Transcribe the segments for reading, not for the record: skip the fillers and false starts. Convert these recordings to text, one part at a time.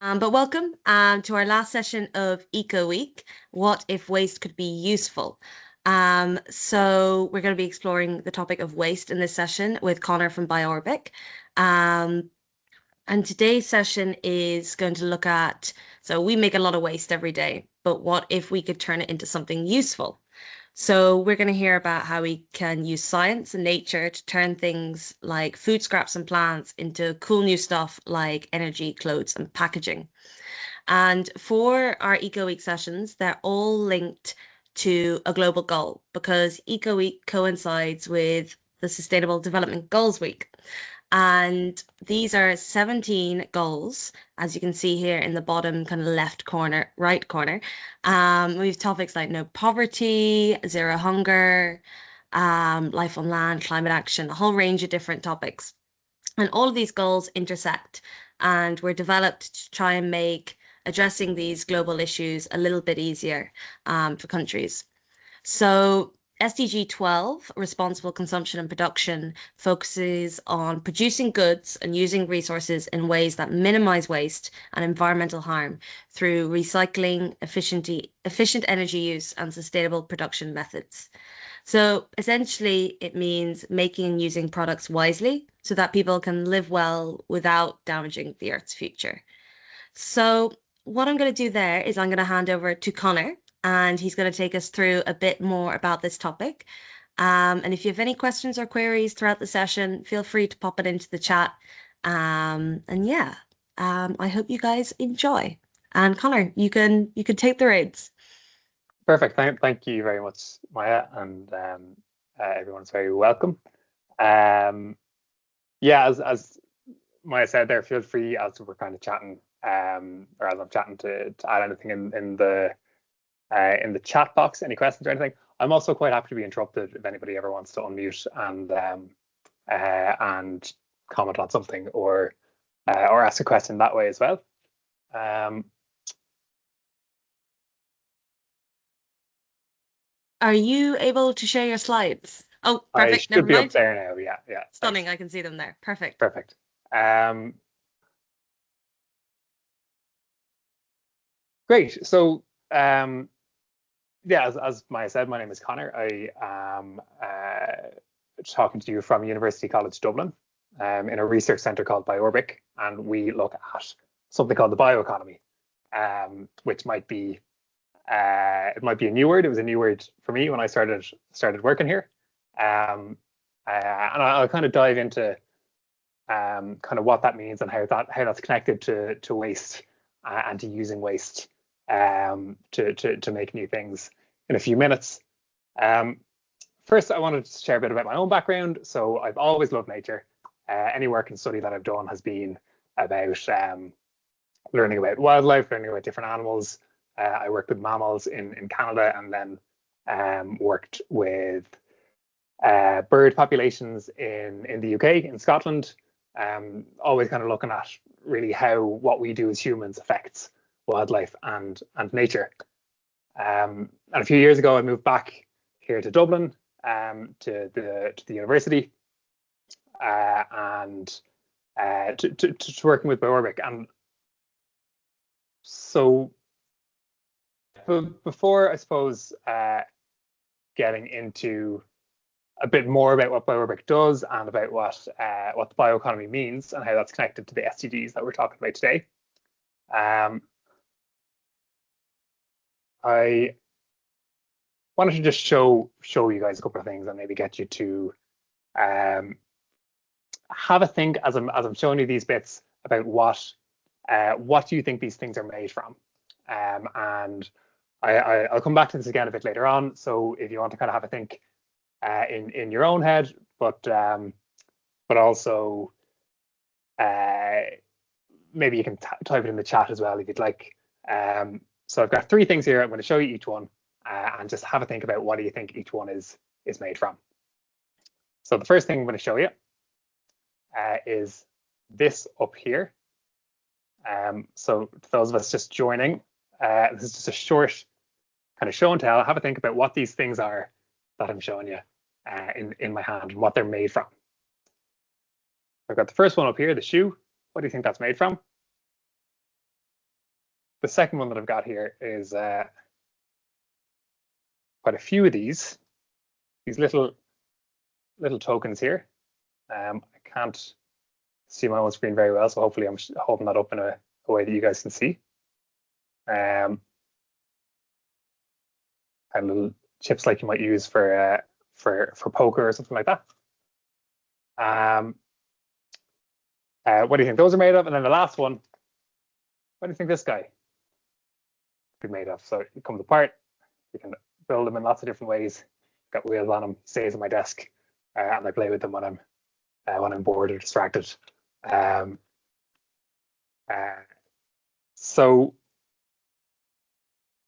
But welcome to our last session of Eco Week. What if waste could be useful? So we're going to be exploring the topic of waste in this session with Connor from BiOrbic. And today's session is going to look at, so we make a lot of waste every day, but what if we could turn it into something useful? So we're going to hear about how we can use science and nature to turn things like food scraps and plants into cool new stuff like energy, clothes, and packaging. And for our Eco Week sessions, they're all linked to a global goal because Eco Week coincides with the Sustainable Development Goals Week. And these are 17 goals, as you can see here in the bottom kind of left corner, right corner. We have topics like no poverty, zero hunger, life on land, climate action, a whole range of different topics. And all of these goals intersect and were developed to try and make addressing these global issues a little bit easier for countries. So SDG 12, responsible consumption and production, focuses on producing goods and using resources in ways that minimize waste and environmental harm through recycling, efficient energy use, and sustainable production methods. So essentially, it means making and using products wisely so that people can live well without damaging the Earth's future. So, what I'm going to do there is I'm going to hand over to Connor, and he's going to take us through a bit more about this topic. And if you have any questions or queries throughout the session, feel free to pop it into the chat. I hope you guys enjoy. And Connor, you can take the reins. Perfect. Thank you very much, Maya, and everyone's very welcome. Yeah, as Maya said there, feel free as we're kind of chatting, or as I'm chatting to add anything in the chat box, any questions or anything. I'm also quite happy to be interrupted if anybody ever wants to unmute and comment on something or ask a question that way as well. Are you able to share your slides? Oh, perfect. I should Never be mind. up there now. Yeah. Stunning. Thanks. I can see them there. Perfect. Perfect. Great. So, yeah, as Maya said, my name is Connor. I am talking to you from University College Dublin in a research centre called BiOrbic, and we look at something called the bioeconomy, which might be it might be a new word. It was a new word for me when I started working here, and I'll kind of dive into kind of what that means and how that's connected to waste and to using waste to make new things in a few minutes. First, I wanted to share a bit about my own background. So I've always loved nature. Any work and study that I've done has been about learning about wildlife, learning about different animals. I worked with mammals in Canada and then worked with bird populations in the UK, in Scotland. Always kind of looking at really how what we do as humans affects wildlife and nature. And a few years ago, I moved back here to Dublin to the university and to working with BiOrbic. And so before, I suppose, getting into a bit more about what BiOrbic does and about what the bioeconomy means and how that's connected to the SDGs that we're talking about today. I wanted to just show you guys a couple of things and maybe get you to have a think as I'm showing you these bits about what do you think these things are made from, and I'll come back to this again a bit later on. So if you want to kind of have a think in your own head, but also maybe you can type it in the chat as well if you'd like. So I've got 3 things here. I'm going to show you each one and just have a think about what do you think each one is made from. So the first thing I'm going to show you is this up here. So to those of us just joining, this is just a short kind of show and tell. Have a think about what these things are that I'm showing you in my hand and what they're made from. I've got the first one up here, the shoe. What do you think that's made from? the second one that I've got here is quite a few of these little tokens here. I can't see my own screen very well, so hopefully I'm holding that up in a way that you guys can see. Kind of little chips like you might use for poker or something like that. What do you think those are made of? And then the last one, what do you think this guy could be made of? So it comes apart. You can build them in lots of different ways. Got wheels on them. Stays on my desk, and I play with them when I'm bored or distracted. So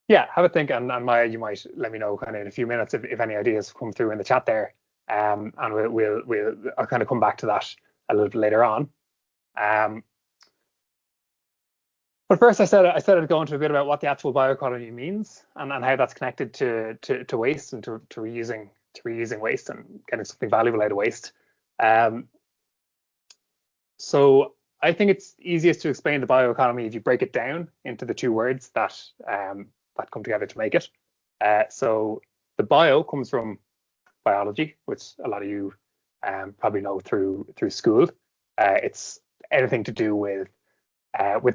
yeah, have a think, and Maya, you might let me know kind of in a few minutes if any ideas come through in the chat there, and I'll kind of come back to that a little bit later on. But first, I said I'd go into a bit about what the actual bioeconomy means and how that's connected to waste and to reusing waste and getting something valuable out of waste. So I think it's easiest to explain the bioeconomy if you break it down into the two words that come together to make it. So the bio comes from biology, which a lot of you probably know through school. It's anything to do with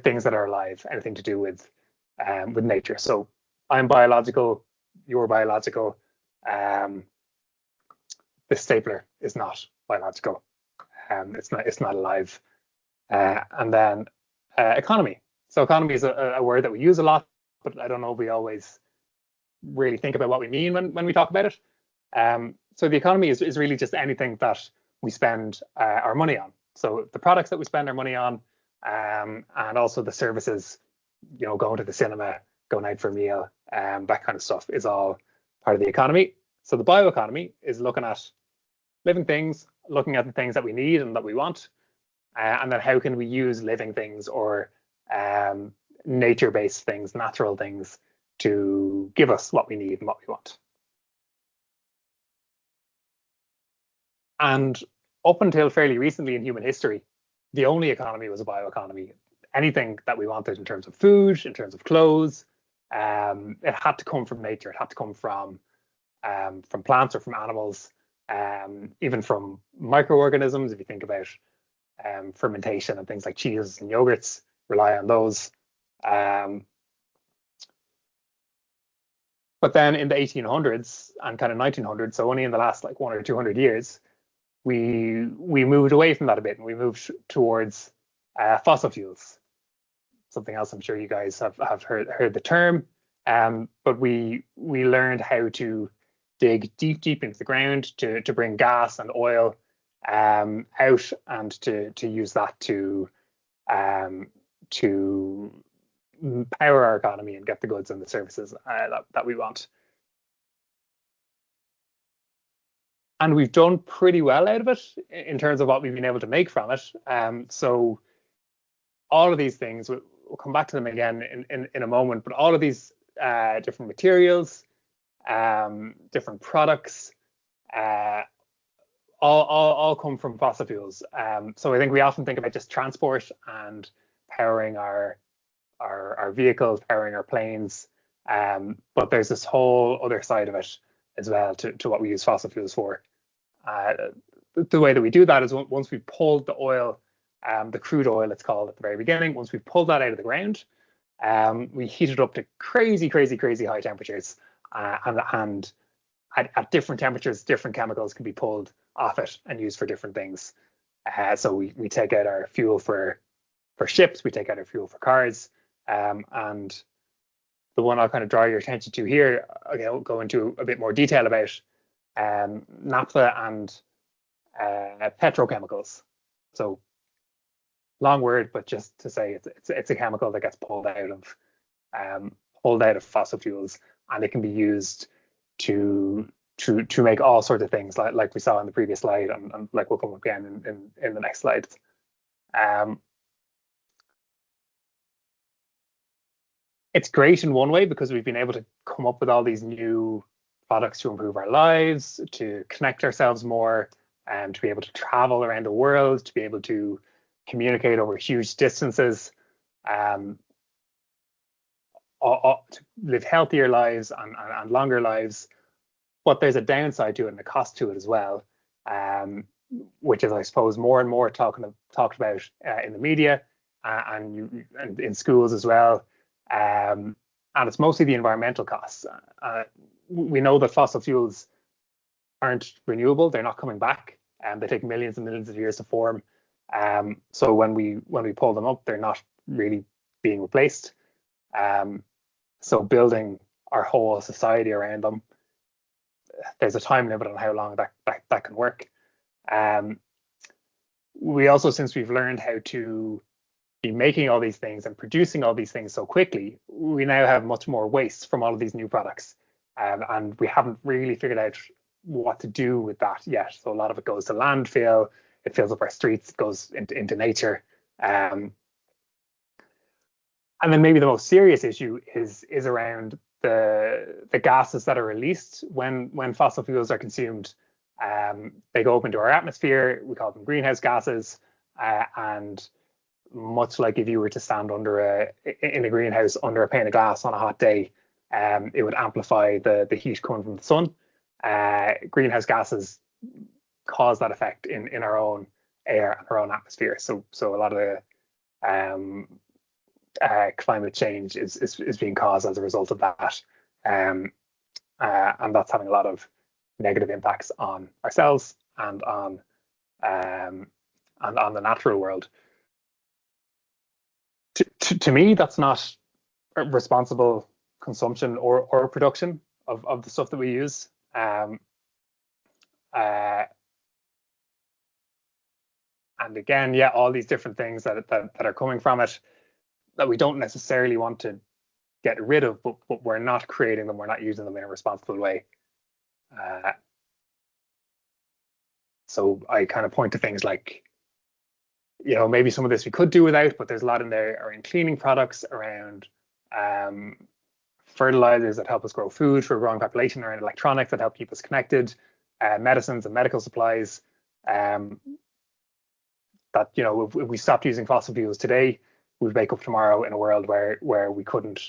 things that are alive, anything to do with nature. So I'm biological, you're biological. This stapler is not biological. It's not alive. And then economy. So economy is a word that we use a lot, but I don't know if we always really think about what we mean when we talk about it. So the economy is really just anything that we spend our money on. So the products that we spend our money on, and also the services, going to the cinema, going out for a meal, that kind of stuff is all part of the economy. So the bioeconomy is looking at living things, looking at the things that we need and that we want, and then how can we use living things or nature-based things, natural things, to give us what we need and what we want. And up until fairly recently in human history, the only economy was a bioeconomy. Anything that we wanted in terms of food, in terms of clothes, it had to come from nature. It had to come from plants or from animals, even from microorganisms. If you think about fermentation and things like cheeses and yogurts, rely on those. But then in the 1800s and kind of 1900s, so only in the last like 100 or 200 years, we moved away from that a bit, and we moved towards fossil fuels. Something else I'm sure you guys have heard the term, but we learned how to dig deep into the ground to bring gas and oil out, and to use that to power our economy and get the goods and the services that we want. And we've done pretty well out of it in terms of what we've been able to make from it. So all of these things, we'll come back to them again in a moment, but all of these different materials, different products, all come from fossil fuels. So I think we often think about just transport and powering our vehicles, powering our planes, but there's this whole other side of it as well to what we use fossil fuels for. The way that we do that is once we've pulled the oil, the crude oil it's called at the very beginning, once we've pulled that out of the ground, we heat it up to crazy high temperatures, and at different temperatures, different chemicals can be pulled off it and used for different things. So we take out our fuel for ships, we take out our fuel for cars, and the one I'll kind of draw your attention to here, I'll go into a bit more detail about naphtha and petrochemicals. So long word, but just to say it's a chemical that gets pulled out of fossil fuels, and it can be used to make all sorts of things, like we saw in the previous slide, and like we'll come up again in the next slide. It's great in one way because we've been able to come up with all these new products to improve our lives, to connect ourselves more, and to be able to travel around the world, to be able to communicate over huge distances. to live healthier lives and longer lives, but there's a downside to it and a cost to it as well, which is, I suppose, more and more talked about in the media and in schools as well. And it's mostly the environmental costs. We know that fossil fuels aren't renewable; they're not coming back, and they take millions and millions of years to form. So when we pull them up, they're not really being replaced. So building our whole society around them, there's a time limit on how long that can work. We also, since we've learned how to be making all these things and producing all these things so quickly, we now have much more waste from all of these new products. And we haven't really figured out what to do with that yet. So a lot of it goes to landfill, it fills up our streets, it goes into nature. And then maybe the most serious issue is around the gases that are released when fossil fuels are consumed. They go up into our atmosphere. We call them greenhouse gases, and much like if you were to stand in a greenhouse under a pane of glass on a hot day, it would amplify the heat coming from the sun. Greenhouse gases cause that effect in our own air and our own atmosphere. So a lot of the climate change is being caused as a result of that, and that's having a lot of negative impacts on ourselves and on the natural world. To me, that's not a responsible consumption or production of the stuff that we use. And again, yeah, all these different things that are coming from it that we don't necessarily want to get rid of, but we're not creating them, we're not using them in a responsible way. So I kind of point to things like, maybe some of this we could do without, but there's a lot in there around cleaning products, around fertilizers that help us grow food for a growing population, around electronics that help keep us connected, medicines and medical supplies. That if we stopped using fossil fuels today, we'd wake up tomorrow in a world where we couldn't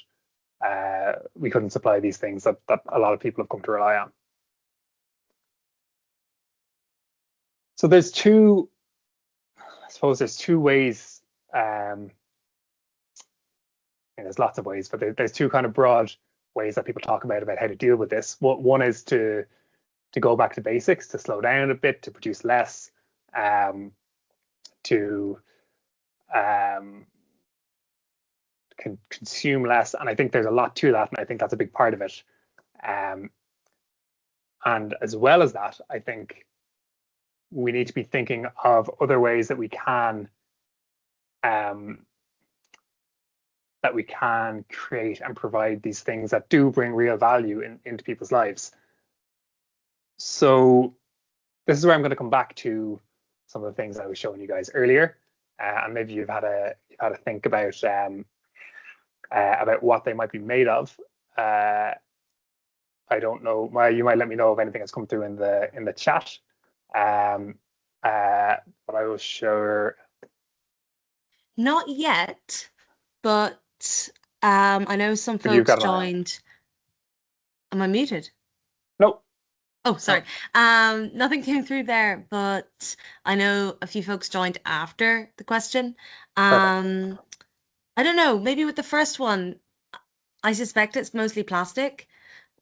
supply these things that a lot of people have come to rely on. So there's two ways. There's lots of ways, but there's two kind of broad ways that people talk about how to deal with this. One is to go back to basics, to slow down a bit, to produce less, to consume less. And I think there's a lot to that, and I think that's a big part of it. And as well as that, I think we need to be thinking of other ways that we can create and provide these things that do bring real value into people's lives. So this is where I'm going to come back to some of the things I was showing you guys earlier, and maybe you've had a think about what they might be made of. I don't know. You might let me know if anything has come through in the chat. But I will show. Not yet, but I know some folks joined. Am I muted? Nope. Oh, sorry. Nothing came through there, but I know a few folks joined after the question. I don't know, maybe with the first one, I suspect it's mostly plastic,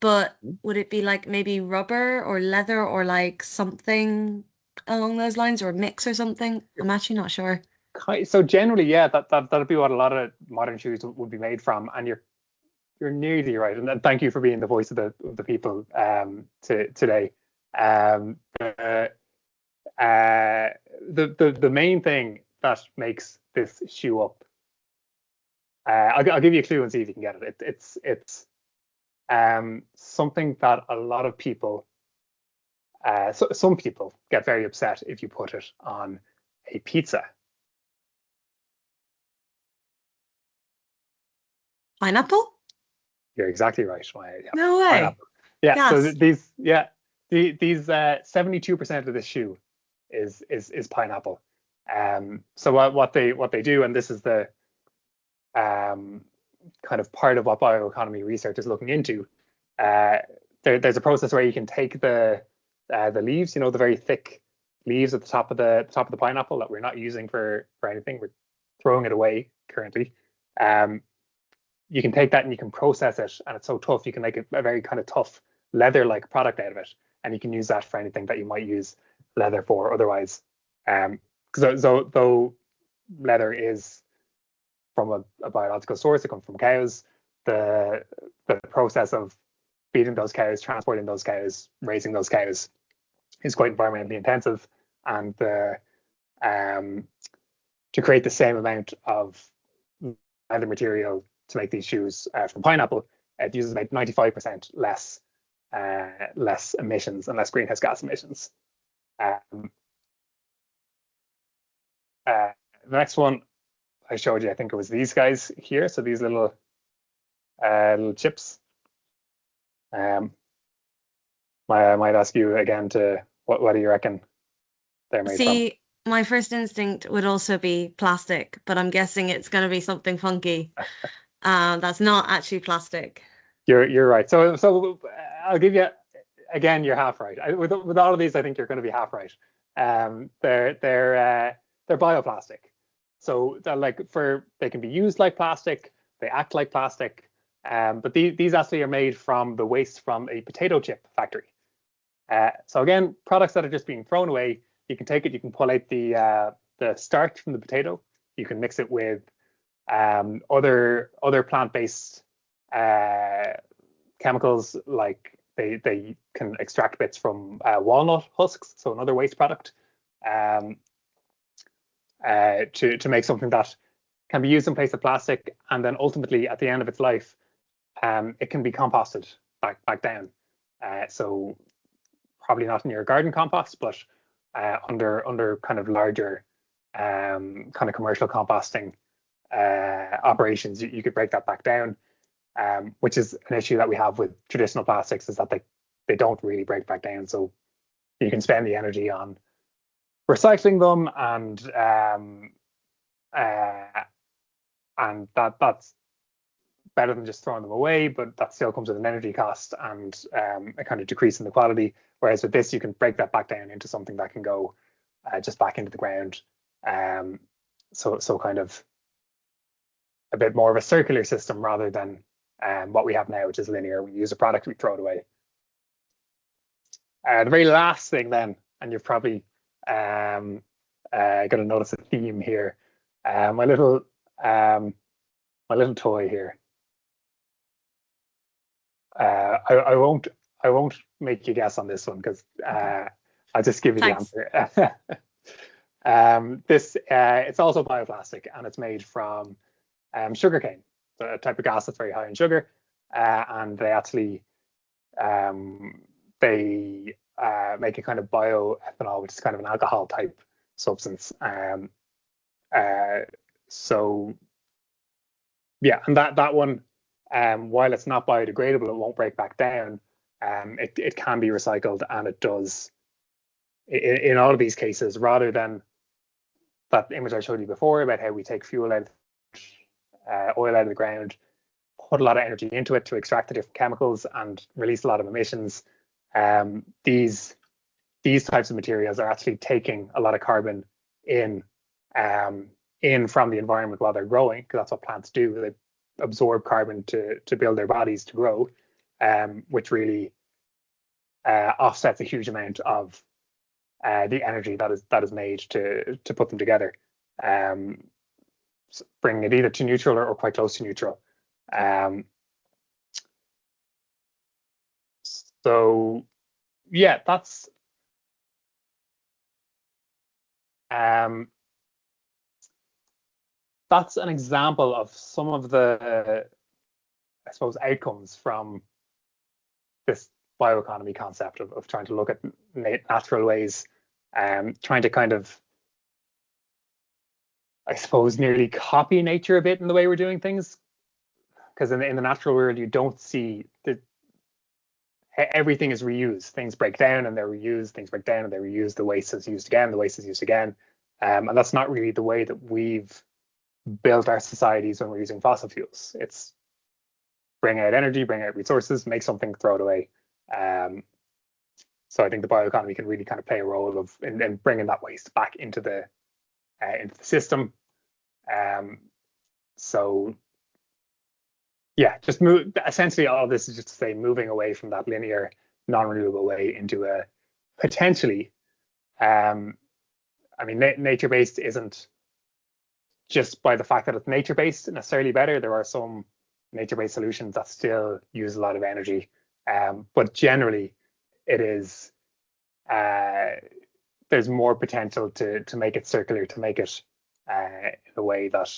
but would it be like maybe rubber or leather or like something along those lines, or a mix or something? I'm actually not sure. So generally, yeah, that'd be what a lot of modern shoes would be made from, and you're nearly right. And thank you for being the voice of the people today. The main thing that makes this shoe up, I'll give you a clue and see if you can get it. It's something that a lot of people, some people get very upset if you put it on a pizza. Pineapple? You're exactly right. Yeah, no way. Pineapple. Yeah. Yes. So these 72% of this shoe is pineapple. So what they do, and this is the kind of part of what bioeconomy research is looking into. There's a process where you can take the leaves, the very thick leaves at the top of the pineapple that we're not using for anything. We're throwing it away currently. You can take that and you can process it, and it's so tough you can make a very kind of tough leather-like product out of it, and you can use that for anything that you might use leather for otherwise. Because though leather is from a biological source, it comes from cows. The process of feeding those cows, transporting those cows, raising those cows is quite environmentally intensive, and to create the same amount of leather material to make these shoes from pineapple, it uses about 95% less emissions and less greenhouse gas emissions. The next one I showed you, I think it was these guys here. So these little chips. I might ask you again to what do you reckon they're made See, my first instinct would also be plastic, but I'm guessing it's going to be something funky. That's not actually plastic. You're right. So I'll give you again. You're half right. With all of these, I think you're going to be half right. They're bioplastic. So they can be used like plastic. They act like plastic. But these actually are made from the waste from a potato chip factory. So again, products that are just being thrown away, you can take it, you can pull out the starch from the potato, you can mix it with other plant-based chemicals, like they can extract bits from walnut husks, so another waste product, to make something that can be used in place of plastic, and then ultimately at the end of its life, it can be composted back down. So probably not in your garden compost, but under kind of larger kind of commercial composting operations, you could break that back down, which is an issue that we have with traditional plastics, is that they don't really break back down. So you can spend the energy on recycling them, and that's better than just throwing them away, but that still comes with an energy cost and a kind of decrease in the quality. Whereas with this, you can break that back down into something that can go just back into the ground. So kind of a bit more of a circular system rather than what we have now, which is linear. We use a product, we throw it away. The very last thing then, and you've probably going to notice a theme here. My little toy here. I won't make you guess on this one, because I'll just give you Thanks. the answer. It's also bioplastic, and it's made from sugarcane, a type of gas that's very high in sugar, and they actually make a kind of bioethanol, which is kind of an alcohol type substance. So yeah, and that one, while it's not biodegradable, it won't break back down. It can be recycled, and it does in all of these cases, rather than that image I showed you before about how we take fuel out, oil out of the ground, put a lot of energy into it to extract the different chemicals and release a lot of emissions. These types of materials are actually taking a lot of carbon in from the environment while they're growing, because that's what plants do. They absorb carbon to build their bodies to grow, which really offsets a huge amount of the energy that is made to put them together, bringing it either to neutral or quite close to neutral. So yeah, that's an example of some of the, I suppose, outcomes from this bioeconomy concept of trying to look at natural ways, trying to kind of, I suppose, nearly copy nature a bit in the way we're doing things. Because in the natural world, you don't see that everything is reused. Things break down and they're reused. Things break down and they're reused. The waste is used again. The waste is used again. And that's not really the way that we've built our societies when we're using fossil fuels. It's bring out energy, bring out resources, make something, throw it away. So I think the bioeconomy can really kind of play a role of in bringing that waste back into the system. So yeah, just move. Essentially, all of this is just to say moving away from that linear, non-renewable way into a potentially. I mean, nature-based isn't just by the fact that it's nature-based necessarily better. There are some nature-based solutions that still use a lot of energy, but generally, it is. There's more potential to make it circular, to make it in a way that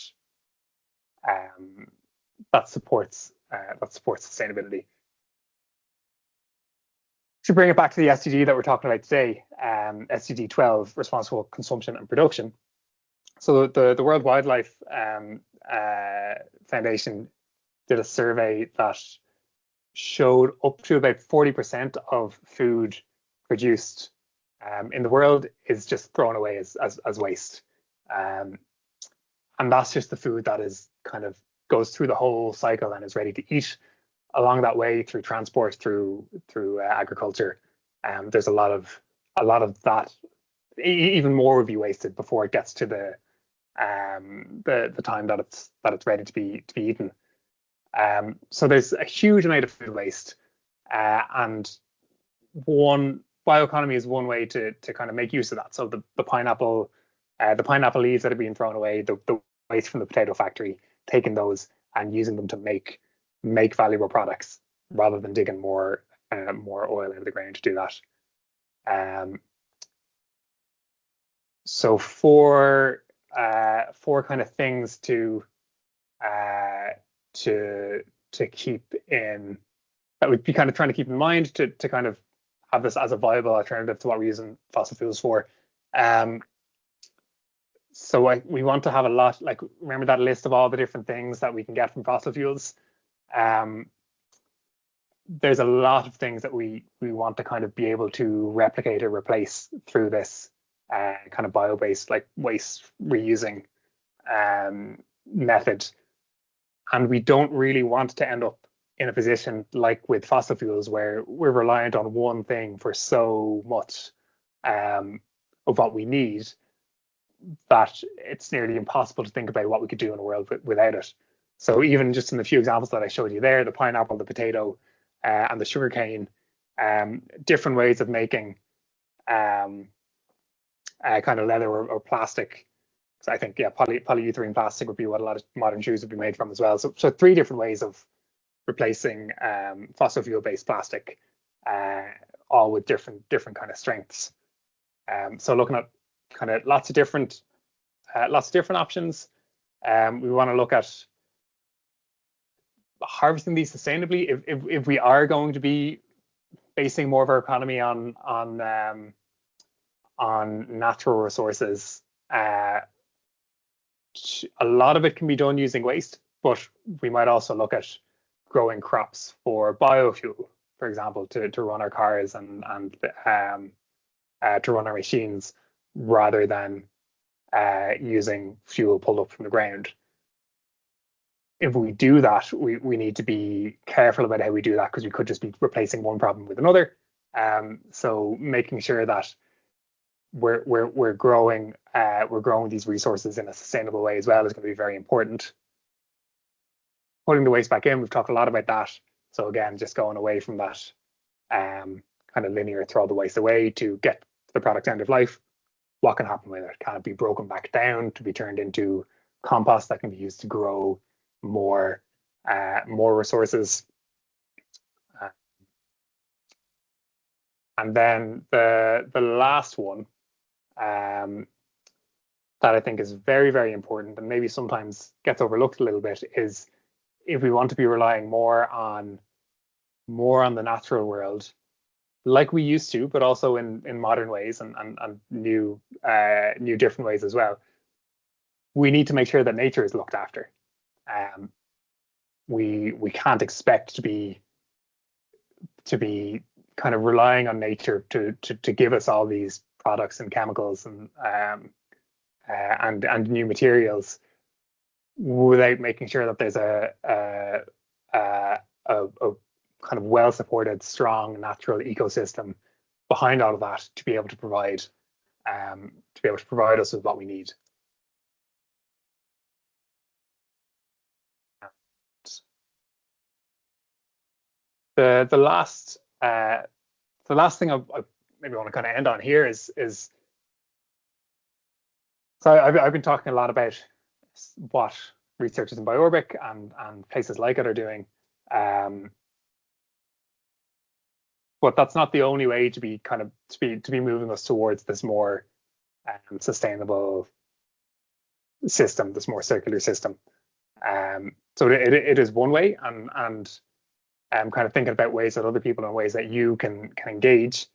that supports sustainability. To bring it back to the SDG that we're talking about today, SDG 12, responsible consumption and production. So the World Wildlife Foundation did a survey that showed up to about 40% of food produced in the world is just thrown away as waste. And that's just the food that is kind of goes through the whole cycle and is ready to eat. Along that way, through transport, through agriculture, there's a lot of that. Even more would be wasted before it gets to the time that it's ready to be eaten. So there's a huge amount of food waste, and one bioeconomy is one way to kind of make use of that. So the pineapple leaves that are being thrown away, the waste from the potato factory, taking those and using them to make valuable products rather than digging more oil out of the ground to do that. So for kind of things to keep in, that we'd be kind of trying to keep in mind to kind of have this as a viable alternative to what we're using fossil fuels for. So we want to have a lot, like, remember that list of all the different things that we can get from fossil fuels. There's a lot of things that we want to kind of be able to replicate or replace through this kind of bio-based, like, waste reusing method. And we don't really want to end up in a position like with fossil fuels where we're reliant on one thing for so much of what we need that it's nearly impossible to think about what we could do in a world without it. So even just in the few examples that I showed you there, the pineapple, the potato, and the sugarcane, different ways of making kind of leather or plastic. So I think, yeah, polyurethane plastic would be what a lot of modern shoes would be made from as well. So 3 different ways of replacing fossil fuel-based plastic, all with different kind of strengths. So looking at kind of lots of different options. We want to look at harvesting these sustainably. If we are going to be basing more of our economy on natural resources, a lot of it can be done using waste, but we might also look at growing crops for biofuel, for example, to run our cars and to run our machines, rather than using fuel pulled up from the ground. If we do that, we need to be careful about how we do that, because we could just be replacing one problem with another. So making sure that we're growing these resources in a sustainable way as well is going to be very important. Putting the waste back in, we've talked a lot about that. So again, just going away from that kind of linear throw the waste away to get the product end of life. What can happen with it? Can it be broken back down to be turned into compost that can be used to grow more resources? And then the last one that I think is very, very important and maybe sometimes gets overlooked a little bit is, if we want to be relying more on the natural world, like we used to, but also in modern ways and new different ways as well, we need to make sure that nature is looked after. We can't expect to be kind of relying on nature to give us all these products and chemicals and new materials without making sure that there's a kind of well-supported, strong, natural ecosystem behind all of that to be able to provide us with what we need. The last thing I maybe want to kind of end on here is so I've been talking a lot about what researchers in BiOrbic and places like it are doing, but that's not the only way to be moving us towards this more sustainable system, this more circular system. So it is one way, and kind of thinking about ways that other people and ways that you can engage.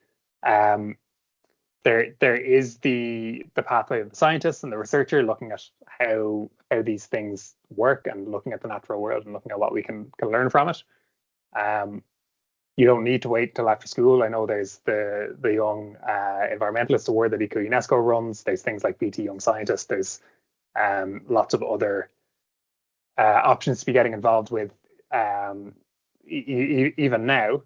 There is the pathway of the scientist and the researcher looking at how these things work and looking at the natural world and looking at what we can learn from it. You don't need to wait till after school. I know there's the Young Environmentalist Award that ECO-UNESCO runs. There's things like BT Young Scientist. There's lots of other options to be getting involved with. Even now,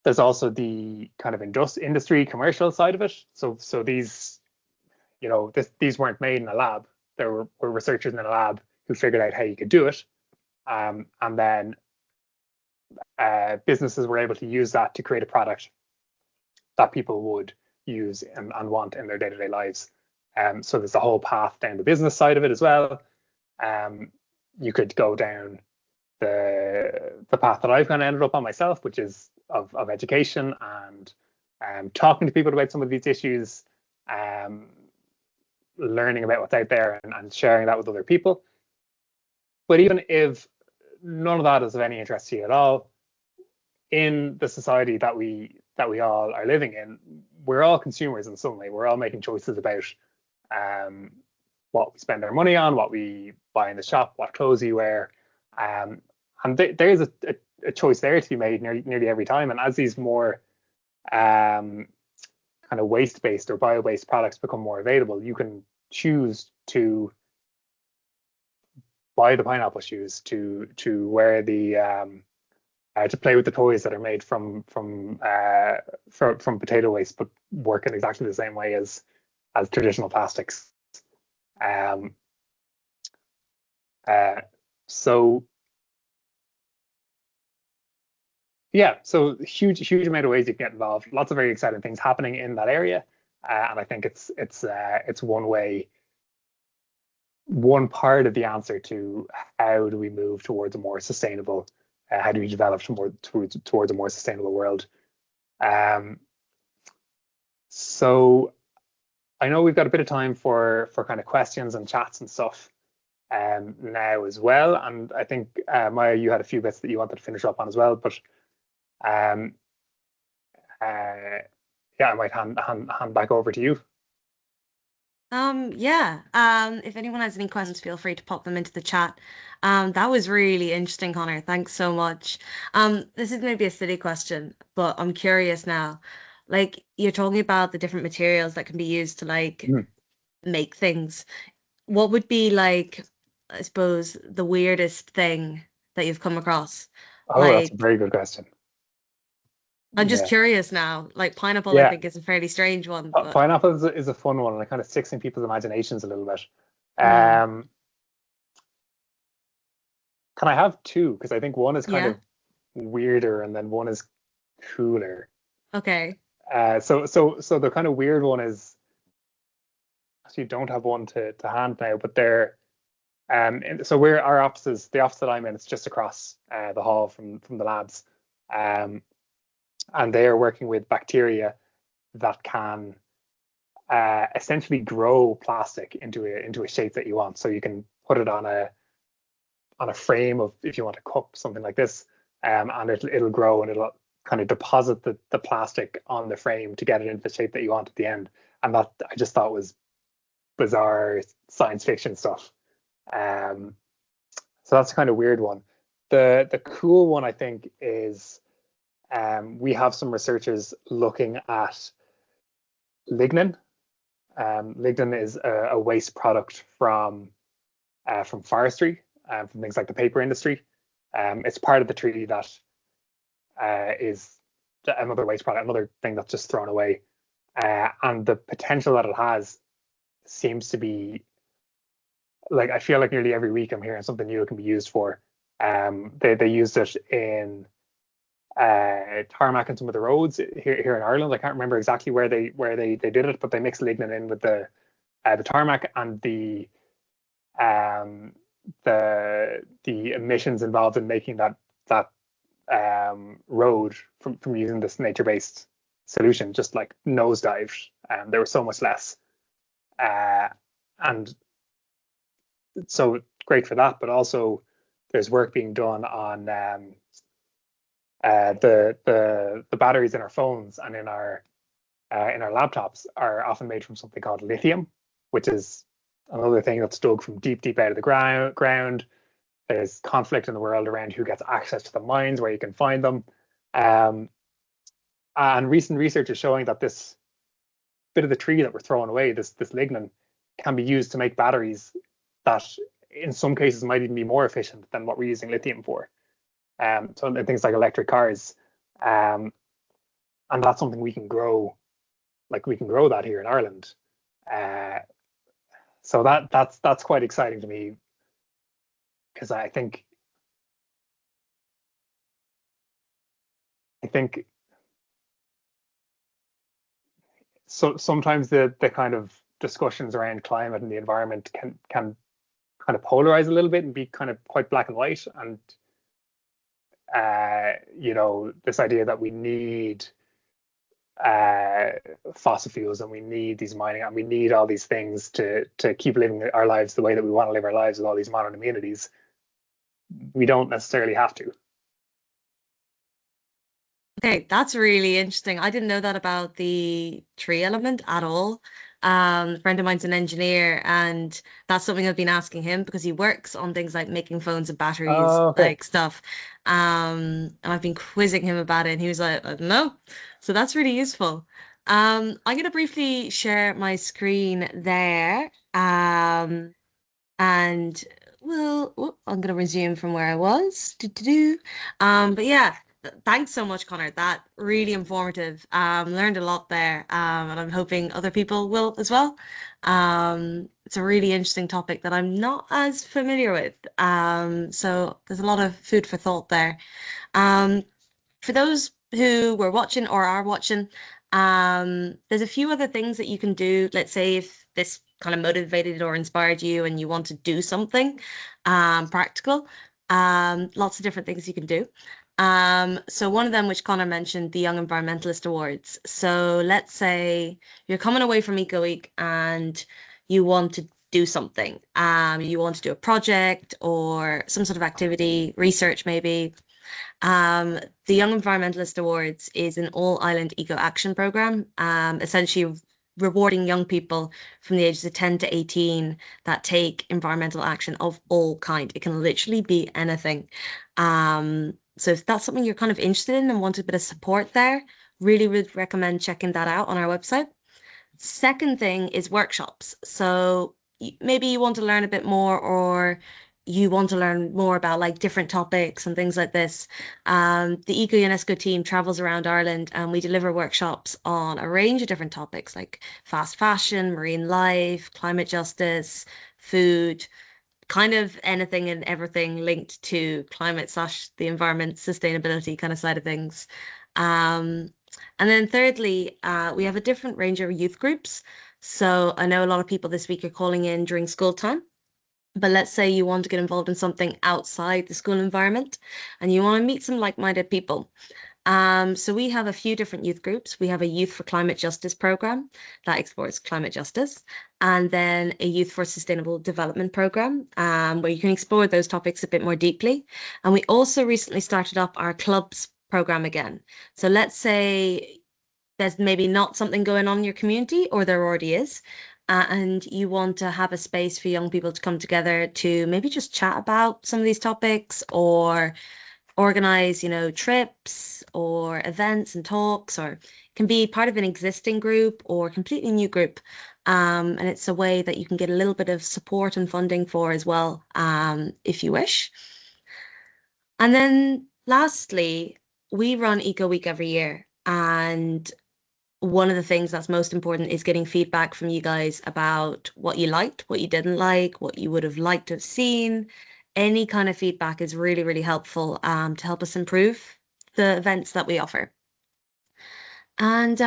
there's also the kind of industry commercial side of it. So these, these weren't made in a lab. There were researchers in a lab who figured out how you could do it, and then businesses were able to use that to create a product that people would use and want in their day-to-day lives. So there's a whole path down the business side of it as well. You could go down the path that I've kind of ended up on myself, which is of education and talking to people about some of these issues, learning about what's out there and sharing that with other people. But even if none of that is of any interest to you at all, in the society that we all are living in, we're all consumers in some way. We're all making choices about what we spend our money on, what we buy in the shop, what clothes you wear. And there is a choice there to be made nearly every time. And as these more kind of waste-based or bio-based products become more available, you can choose to buy the pineapple shoes, to wear the to play with the toys that are made from potato waste, but work in exactly the same way as traditional plastics. So yeah, so huge amount of ways you can get involved. Lots of very exciting things happening in that area, and I think it's one part of the answer to how do we move towards a more sustainable, how do we develop towards a more sustainable world. So I know we've got a bit of time for kind of questions and chats and stuff now as well, and I think Maya, you had a few bits that you wanted to finish up on as well, but yeah, I might hand back over to you. If anyone has any questions, feel free to pop them into the chat. That was really interesting, Connor. Thanks so much. This is maybe a silly question, but I'm curious now. Like, you're talking about the different materials that can be used to make things. What would be like, I suppose, the weirdest thing that you've come across? Oh, that's a very good question. I'm just curious now. Like pineapple, I think is a fairly strange one. But... Pineapple is a fun one, and it kind of sticks in people's imaginations a little bit. Can I have two? Because I think one is kind of weirder, and then one is cooler. Okay. So the kind of weird one is, actually don't have one to hand now, but they're so we're our offices, the office that I'm in, it's just across the hall from the labs. And they are working with bacteria that can essentially grow plastic into a shape that you want. So you can put it on a frame of, if you want a cup, something like this, and it'll grow and it'll kind of deposit the plastic on the frame to get it into the shape that you want at the end. And that I just thought was bizarre science fiction stuff. So that's a kind of weird one. The cool one, I think, is we have some researchers looking at lignin. Lignin is a waste product from from forestry, from things like the paper industry. It's part of the treaty that is another waste product, another thing that's just thrown away. And the potential that it has seems to be, like, I feel like nearly every week I'm hearing something new it can be used for. They used it in tarmac on some of the roads here in Ireland. I can't remember exactly where they did it, but they mixed lignin in with the tarmac, and the emissions involved in making that road from using this nature-based solution just like nosedived. There was so much less, and so great for that. But also, there's work being done on the batteries in our phones and in our laptops are often made from something called lithium, which is another thing that's dug from deep out of the ground. There's conflict in the world around who gets access to the mines, where you can find them. And recent research is showing that this bit of the tree that we're throwing away, this lignin, can be used to make batteries that in some cases might even be more efficient than what we're using lithium for. So things like electric cars. And that's something we can grow, like we can grow that here in Ireland. So that's quite exciting to me, because I think so sometimes the kind of discussions around climate and the environment can kind of polarize a little bit and be kind of quite black and white. And you know, this idea that we need fossil fuels and we need these mining and we need all these things to keep living our lives the way that we want to live our lives with all these modern amenities. We don't necessarily have to. Okay, that's really interesting. I didn't know that about the tree element at all. A friend of mine's an engineer, and that's something I've been asking him because he works on things like making phones and batteries, Okay. like stuff. And I've been quizzing him about it, and he was like, I don't know. So that's really useful. I'm going to briefly share my screen there. And I'm going to resume from where I was. But yeah, thanks so much, Connor. That really informative. Learned a lot there. And I'm hoping other people will as well. It's a really interesting topic that I'm not as familiar with. So there's a lot of food for thought there. Um, for those who were watching or are watching, there's a few other things that you can do. Let's say if this kind of motivated or inspired you and you want to do something practical, lots of different things you can do. So one of them, which Connor mentioned, the Young Environmentalist Awards. So let's say you're coming away from Eco Week and you want to do something. You want to do a project or some sort of activity, research maybe. The Young Environmentalist Awards is an all-island eco-action program, essentially rewarding young people from the ages of 10 to 18 that take environmental action of all kind. It can literally be anything. So if that's something you're kind of interested in and want a bit of support there, really would recommend checking that out on our website. Second thing is workshops. So maybe you want to learn a bit more, or you want to learn more about like different topics and things like this. The ECO-UNESCO team travels around Ireland and we deliver workshops on a range of different topics like fast fashion, marine life, climate justice, food, kind of anything and everything linked to climate / the environment, sustainability kind of side of things. And then thirdly, we have a different range of youth groups. So I know a lot of people this week are calling in during school time. But let's say you want to get involved in something outside the school environment and you want to meet some like-minded people. So we have a few different youth groups. We have a Youth for Climate Justice program that explores climate justice, and then a Youth for Sustainable Development program, where you can explore those topics a bit more deeply. And we also recently started up our clubs program again. So let's say there's maybe not something going on in your community, or there already is, and you want to have a space for young people to come together to maybe just chat about some of these topics, or organize, trips or events and talks, or can be part of an existing group or completely new group. And it's a way that you can get a little bit of support and funding for as well, if you wish. And then lastly, we run Eco Week every year. And one of the things that's most important is getting feedback from you guys about what you liked, what you didn't like, what you would have liked to have seen. Any kind of feedback is really, really helpful to help us improve the events that we offer. And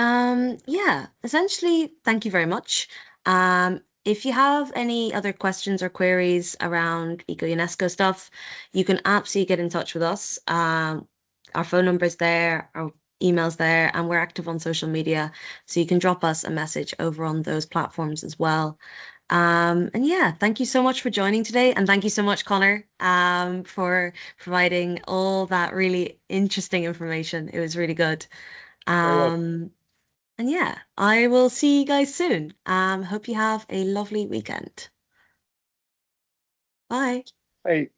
yeah, essentially, thank you very much. If you have any other questions or queries around ECO-UNESCO stuff, you can absolutely get in touch with us. Our phone number's there, our email's there, and we're active on social media. So you can drop us a message over on those platforms as well. And yeah, thank you so much for joining today. And thank you so much, Connor, for providing all that really interesting information. It was really good. Very welcome. And yeah, I will see you guys soon. Hope you have a lovely weekend. Bye. Hey.